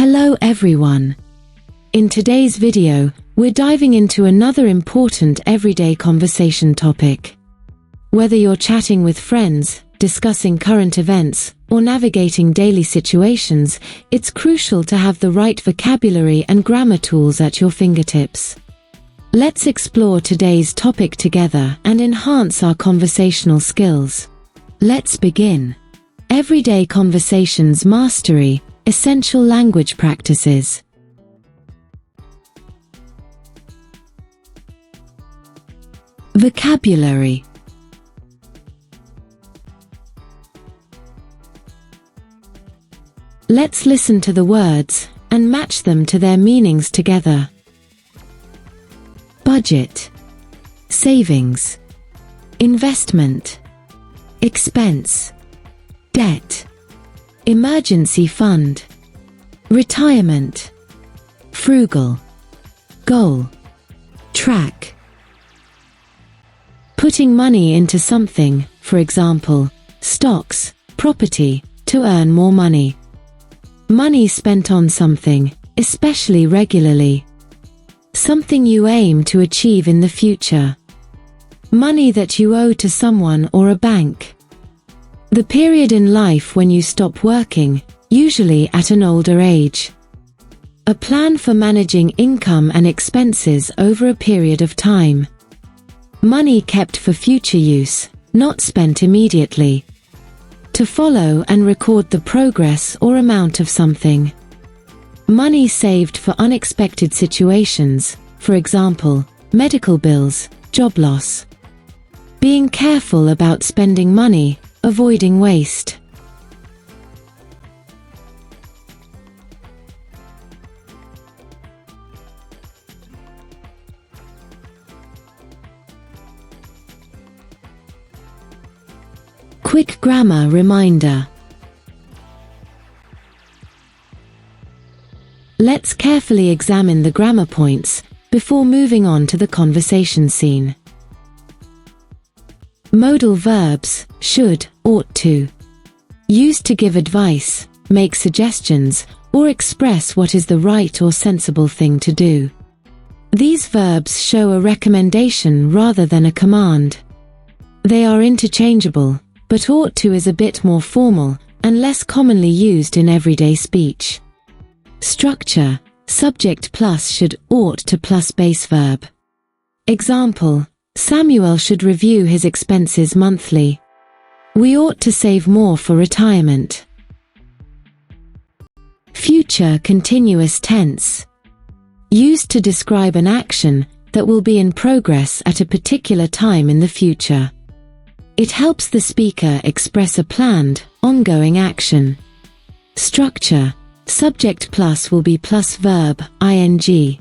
Hello everyone. In today's video, we're diving into another important everyday conversation topic. Whether you're chatting with friends, discussing current events, or navigating daily situations, it's crucial to have the right vocabulary and grammar tools at your fingertips. Let's explore today's topic together and enhance our conversational skills. Let's begin. Everyday conversations mastery, essential language practices. Vocabulary. Let's listen to the words and match them to their meanings together. Budget, savings, investment, expense, debt, emergency fund, retirement, frugal, goal, track. Putting money into something, for example, stocks, property, to earn more money. Money spent on something, especially regularly. Something you aim to achieve in the future. Money that you owe to someone or a bank. The period in life when you stop working, usually at an older age. A plan for managing income and expenses over a period of time. Money kept for future use, not spent immediately. To follow and record the progress or amount of something. Money saved for unexpected situations, for example, medical bills, job loss. Being careful about spending money, avoiding waste. Quick grammar reminder. Let's carefully examine the grammar points before moving on to the conversation scene. Modal verbs, should, ought to. Used to give advice, make suggestions, or express what is the right or sensible thing to do. These verbs show a recommendation rather than a command. They are interchangeable, but ought to is a bit more formal and less commonly used in everyday speech. Structure, subject plus should ought to plus base verb. Example, Samuel should review his expenses monthly. We ought to save more for retirement. Future continuous tense. Used to describe an action that will be in progress at a particular time in the future. It helps the speaker express a planned, ongoing action. Structure, subject plus will be plus verb, ing.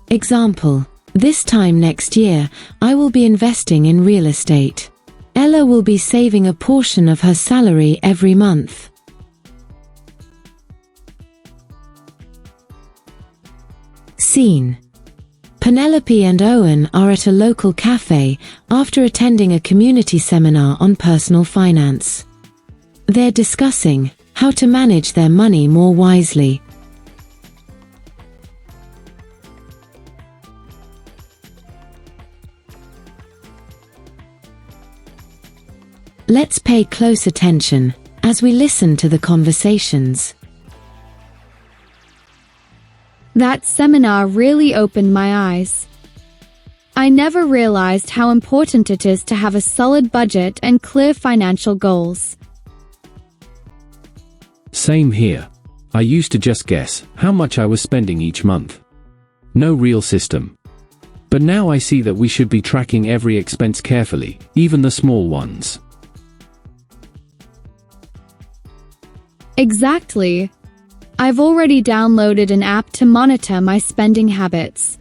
Example, this time next year, I will be investing in real estate. Ella will be saving a portion of her salary every month. Scene. Penelope and Owen are at a local cafe after attending a community seminar on personal finance. They're discussing how to manage their money more wisely. Let's pay close attention as we listen to the conversations. That seminar really opened my eyes. I never realized how important it is to have a solid budget and clear financial goals. Same here. I used to just guess how much I was spending each month. No real system. But now I see that we should be tracking every expense carefully, even the small ones. Exactly. I've already downloaded an app to monitor my spending habits.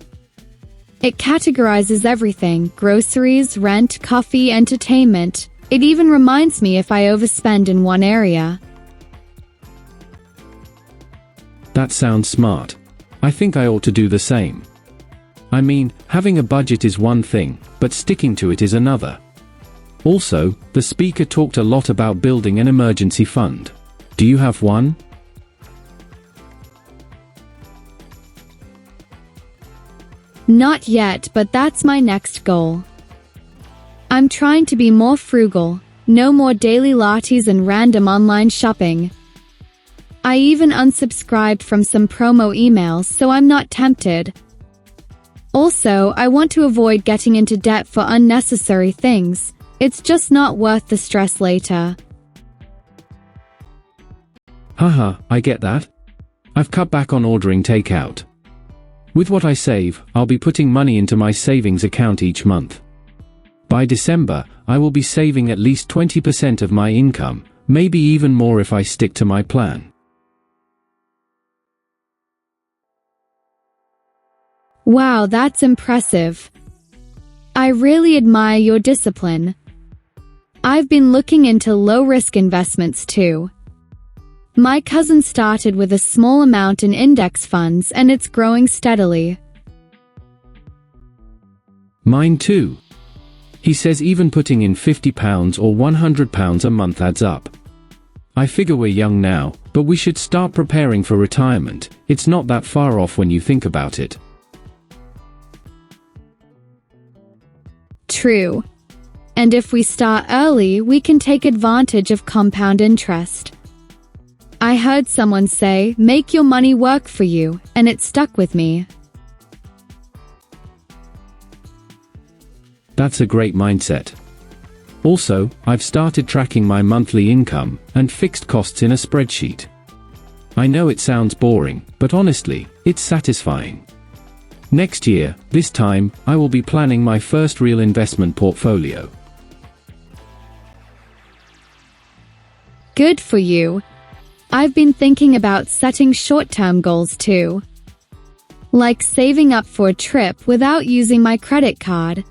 It categorizes everything: groceries, rent, coffee, entertainment. It even reminds me if I overspend in one area. That sounds smart. I think I ought to do the same. I mean, having a budget is one thing, but sticking to it is another. Also, the speaker talked a lot about building an emergency fund. Do you have one? Not yet, but that's my next goal. I'm trying to be more frugal, no more daily lattes and random online shopping. I even unsubscribed from some promo emails so I'm not tempted. Also, I want to avoid getting into debt for unnecessary things. It's just not worth the stress later. Haha, I get that. I've cut back on ordering takeout. With what I save, I'll be putting money into my savings account each month. By December, I will be saving at least 20% of my income, maybe even more if I stick to my plan. Wow, that's impressive. I really admire your discipline. I've been looking into low-risk investments too. My cousin started with a small amount in index funds and it's growing steadily. Mine too. He says even putting in £50 or £100 a month adds up. I figure we're young now, but we should start preparing for retirement. It's not that far off when you think about it. True. And if we start early, we can take advantage of compound interest. I heard someone say, make your money work for you, and it stuck with me. That's a great mindset. Also, I've started tracking my monthly income and fixed costs in a spreadsheet. I know it sounds boring, but honestly, it's satisfying. Next year, this time, I will be planning my first real investment portfolio. Good for you. I've been thinking about setting short-term goals too. Like saving up for a trip without using my credit card.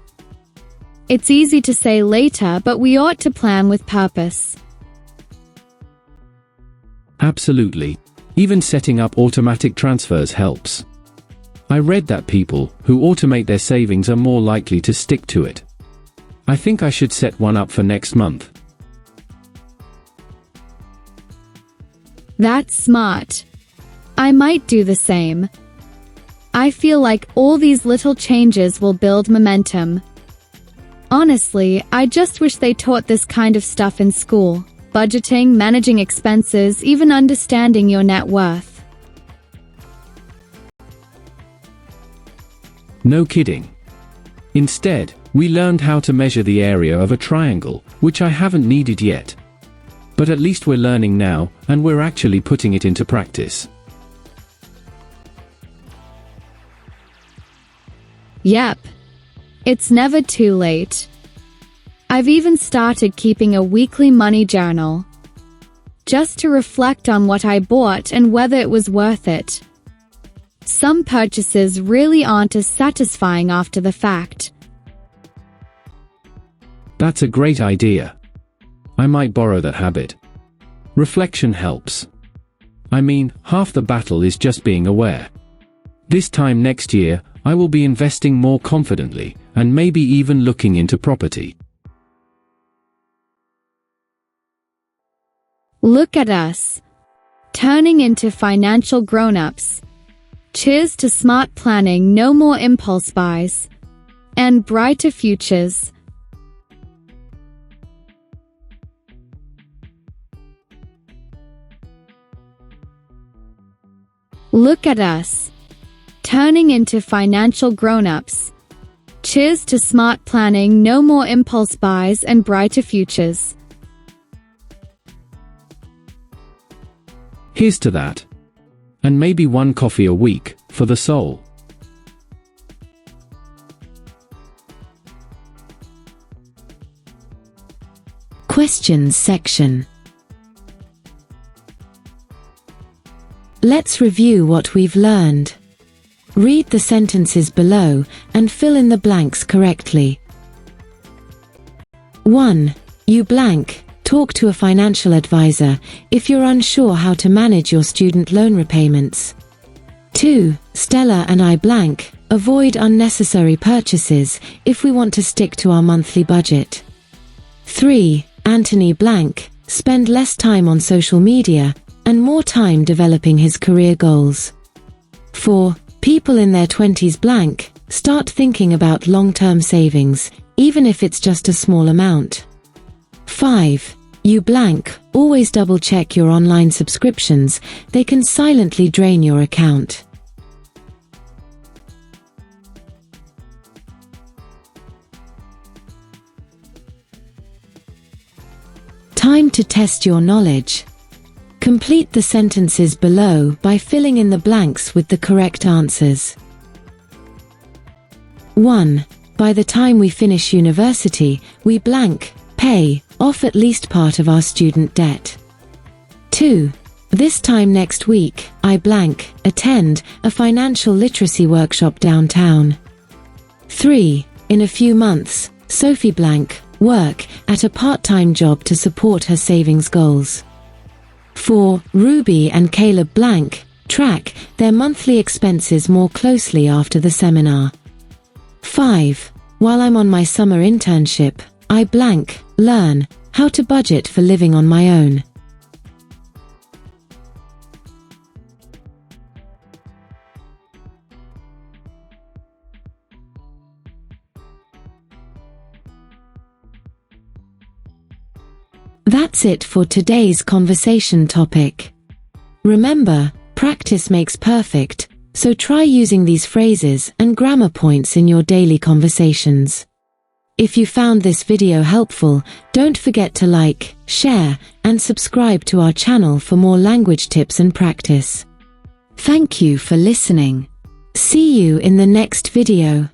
It's easy to say later, but we ought to plan with purpose. Absolutely. Even setting up automatic transfers helps. I read that people who automate their savings are more likely to stick to it. I think I should set one up for next month. That's smart. I might do the same. I feel like all these little changes will build momentum. Honestly, I just wish they taught this kind of stuff in school. Budgeting, managing expenses, even understanding your net worth. No kidding. Instead, we learned how to measure the area of a triangle, which I haven't needed yet. But at least we're learning now, and we're actually putting it into practice. Yep. It's never too late. I've even started keeping a weekly money journal. Just to reflect on what I bought and whether it was worth it. Some purchases really aren't as satisfying after the fact. That's a great idea. I might borrow that habit. Reflection helps. I mean, half the battle is just being aware. This time next year, I will be investing more confidently, and maybe even looking into property. Look at us. Turning into financial grown-ups. Cheers to smart planning, no more impulse buys. And brighter futures. Look at us. Turning into financial grown-ups. Cheers to smart planning, no more impulse buys and brighter futures. Here's to that. And maybe one coffee a week, for the soul. Questions section. Let's review what we've learned. Read the sentences below and fill in the blanks correctly. 1. You blank. Talk to a financial advisor if you're unsure how to manage your student loan repayments. 2. Stella and I blank. Avoid unnecessary purchases if we want to stick to our monthly budget. 3. Anthony blank. Spend less time on social media and more time developing his career goals. 4. People in their 20s blank. Start thinking about long-term savings, even if it's just a small amount. 5. You blank. Always double-check your online subscriptions. They can silently drain your account. Time to test your knowledge. Complete the sentences below by filling in the blanks with the correct answers. 1. By the time we finish university, we blank, pay off at least part of our student debt. 2. This time next week, I blank, attend a financial literacy workshop downtown. 3. In a few months, Sophie blank, work at a part-time job to support her savings goals. 4. Ruby and Caleb blank, track their monthly expenses more closely after the seminar. 5. While I'm on my summer internship, I blank, learn how to budget for living on my own. That's it for today's conversation topic. Remember, practice makes perfect, so try using these phrases and grammar points in your daily conversations. If you found this video helpful, don't forget to like, share, and subscribe to our channel for more language tips and practice. Thank you for listening. See you in the next video.